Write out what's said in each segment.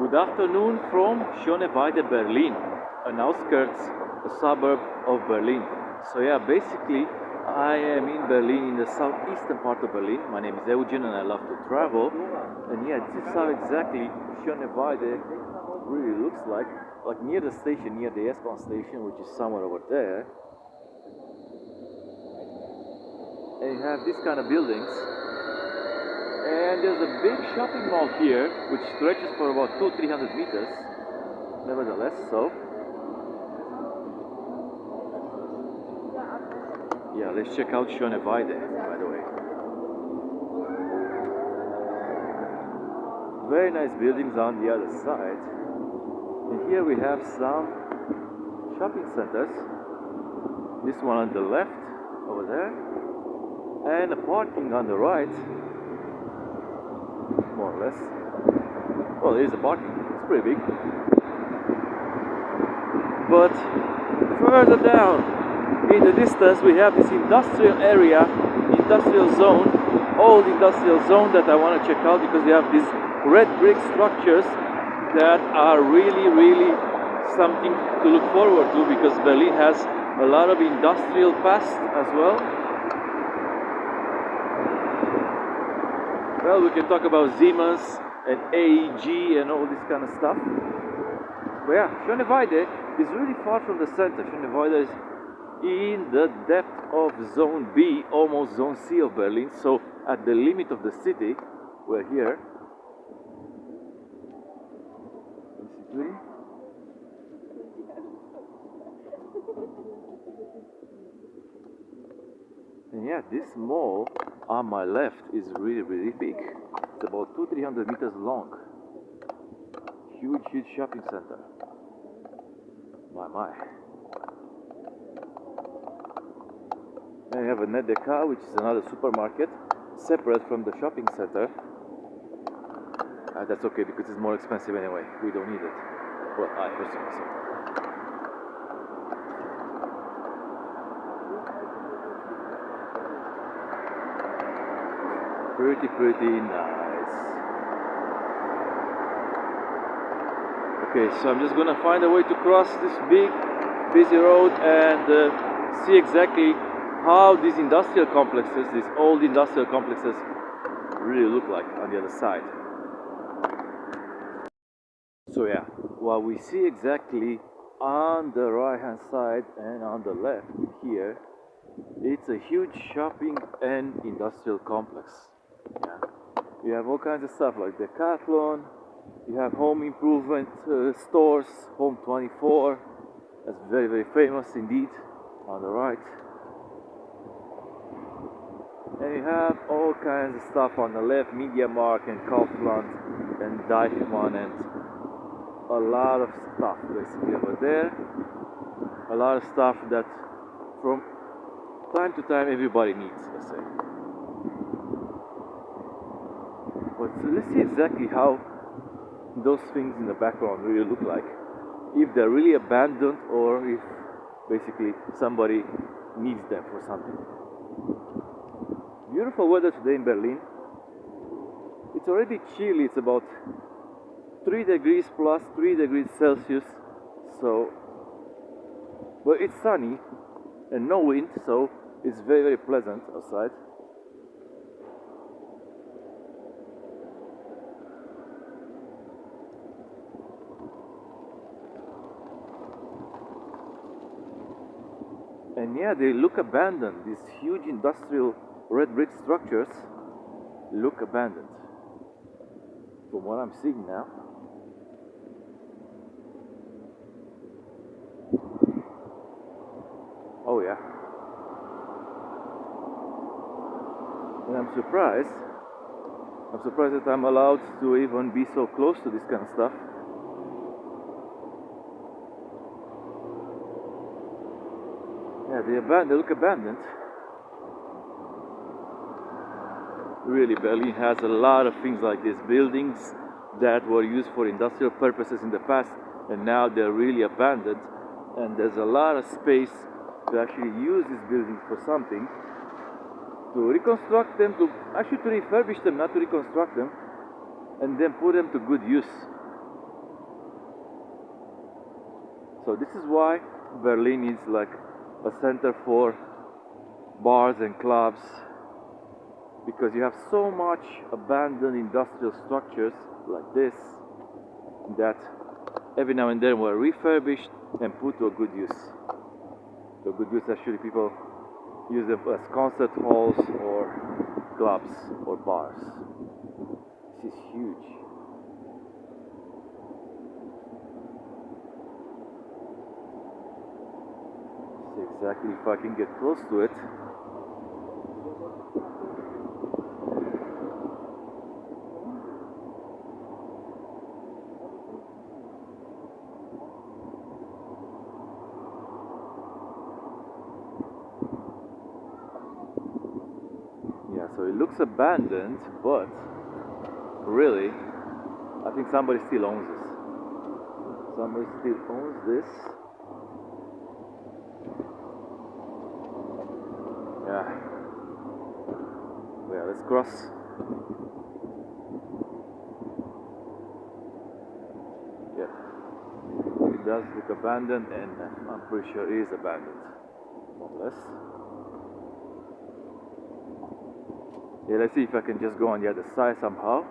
Good afternoon from SCHONEWEIDE, Berlin, an outskirts, a suburb of Berlin. So yeah, basically I am in Berlin, in the southeastern part of Berlin. My name is Eugen and I love to travel. And yeah, this is how exactly SCHONEWEIDE really looks like near the station, near the S-Bahn station, which is somewhere over there. And you have these kind of buildings. And there's a big shopping mall here, which stretches for about 200-300 meters. Nevertheless, so yeah, let's check out SCHONEWEIDE, by the way. Very nice buildings on the other side. And here we have some shopping centers. This one on the left, over there, and a parking on the right. More or less. Well, there is a parking. It's pretty big. But further down in the distance, we have this industrial area, industrial zone, old industrial zone that I want to check out because they have these red brick structures that are really something to look forward to, because Berlin has a lot of industrial past as well. Well, we can talk about Siemens and AEG and all this kind of stuff. But yeah, SCHONEWEIDE is really far from the center. SCHONEWEIDE is in the depth of Zone B, almost Zone C of Berlin. So at the limit of the city, we're here. Basically. And yeah, this mall on my left is really big. It's about 200-300 meters long. Huge shopping center. My. And we have a Nedeka, which is another supermarket, separate from the shopping center. That's okay because it's more expensive anyway. We don't need it. Well, I personally say. Pretty nice. Okay, so I'm just gonna find a way to cross this big, busy road and see exactly how these industrial complexes, these old industrial complexes, really look like on the other side. So yeah, what we see exactly on the right hand side and on the left here, it's a huge shopping and industrial complex. Yeah. You have all kinds of stuff like Decathlon, you have home improvement stores, Home 24, that's very famous indeed, on the right. And you have all kinds of stuff on the left, MediaMarkt and Kaufland and Deichmann and a lot of stuff basically over there. A lot of stuff that from time to time everybody needs, let's say. But let's see exactly how those things in the background really look like. If they're really abandoned or if basically somebody needs them for something. Beautiful weather today in Berlin. It's already chilly, it's about 3 degrees plus 3 degrees Celsius. So, but it's sunny and no wind, so it's very pleasant outside. And yeah, they look abandoned. These huge industrial red brick structures look abandoned from what I'm seeing now. Oh yeah. And I'm surprised that I'm allowed to even be so close to this kind of stuff. Yeah, they look abandoned. Really, Berlin has a lot of things like this. Buildings that were used for industrial purposes in the past and now they're really abandoned. And there's a lot of space to actually use these buildings for something. To reconstruct them, to refurbish them, not to reconstruct them. And then put them to good use. So this is why Berlin is like a center for bars and clubs, because you have so much abandoned industrial structures like this that every now and then were refurbished and put to a good use. To good use, actually, people use them as concert halls or clubs or bars. This is huge. See exactly if I can get close to it. Yeah, so it looks abandoned, but really, I think somebody still owns this. Somebody still owns this. Yeah. Yeah, let's cross. Yeah. It does look abandoned, and I'm pretty sure it is abandoned. More or less. Yeah, let's see if I can just go on the other side somehow.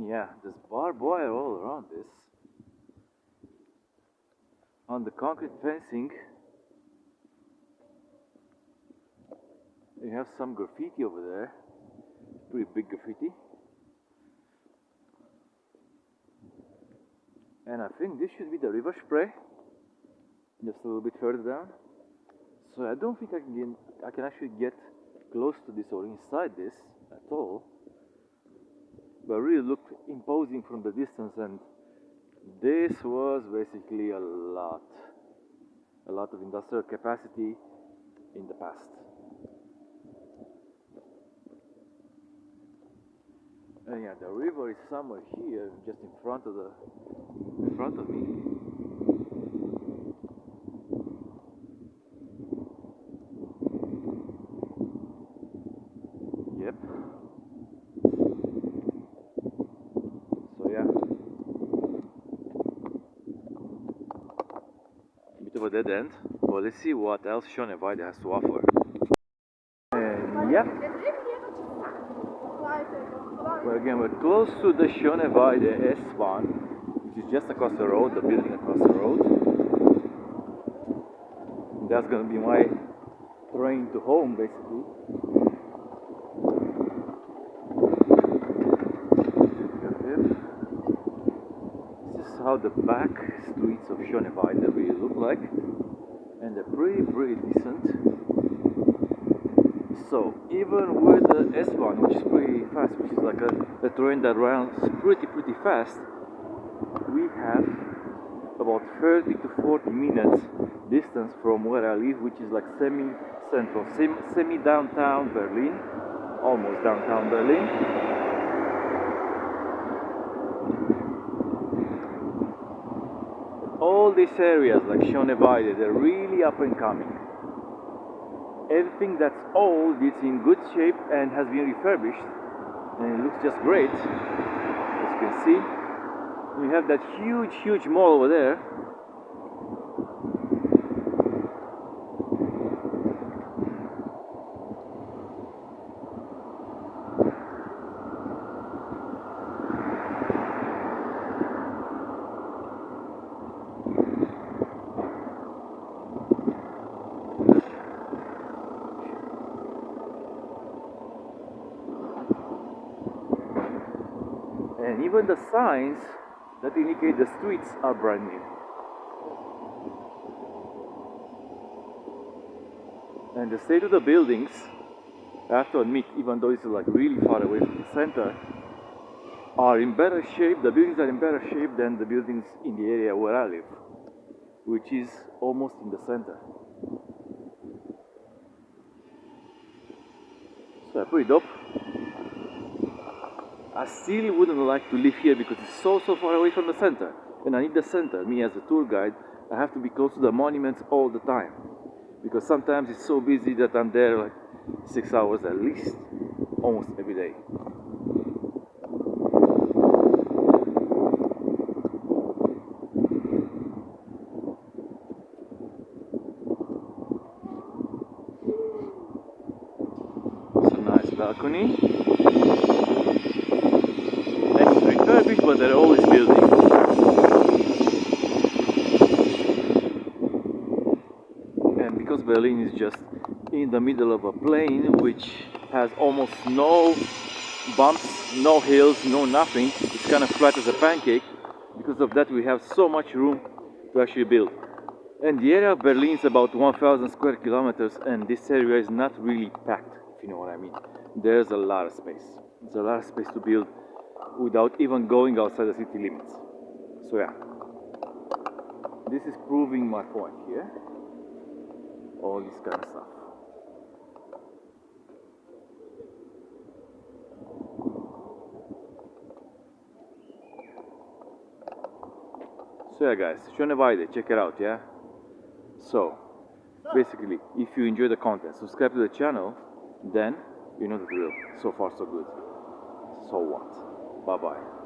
Yeah, there's barbed wire all around this. On the concrete fencing, you have some graffiti over there. Pretty big graffiti. And I think this should be the river spray. Just a little bit further down. So I don't think I can actually get close to this or inside this at all. But really looked imposing from the distance, and this was basically a lot of industrial capacity in the past. And yeah, the river is somewhere here, just in front of me. Yep. So yeah, a bit of a dead end. But let's see what else SCHONEWEIDE has to offer. And yep. Well, again, we're close to the SCHONEWEIDE S-Bahn, which is just across the road, the building across the road. That's gonna be my train to home, basically. This is how the back streets of SCHONEWEIDE really look like, and they're pretty decent. So even with the S-Bahn, which is pretty fast, which is like a train that runs pretty fast, we have about 30 to 40 minutes distance from where I live, which is like semi-central, semi-downtown Berlin, almost downtown Berlin. All these areas like SCHONEWEIDE, they're really up and coming. Everything that's old is in good shape and has been refurbished, and it looks just great. As you can see, we have that huge mall over there. And even the signs that indicate the streets are brand new. And the state of the buildings, I have to admit, even though it's like really far away from the center, are in better shape. The buildings are in better shape than the buildings in the area where I live, which is almost in the center. So pretty dope. I still wouldn't like to live here because it's so far away from the center. And I need the center. Me as a tour guide, I have to be close to the monuments all the time. Because sometimes it's so busy that I'm there like 6 hours at least, almost every day. balcony. And it's refurbished, but they're always building. And because Berlin is just in the middle of a plain which has almost no bumps, no hills, no nothing, it's kind of flat as a pancake. Because of that, we have so much room to actually build. And the area of Berlin is about 1,000 square kilometers, and this area is not really packed, if you know what I mean. There's a lot of space. There's a lot of space to build without even going outside the city limits. So yeah, this is proving my point here. All this kind of stuff. So yeah guys, SCHONEWEIDE, check it out, yeah? So, basically, if you enjoy the content, subscribe to the channel, then you know the drill. So far so good. So what? Bye bye.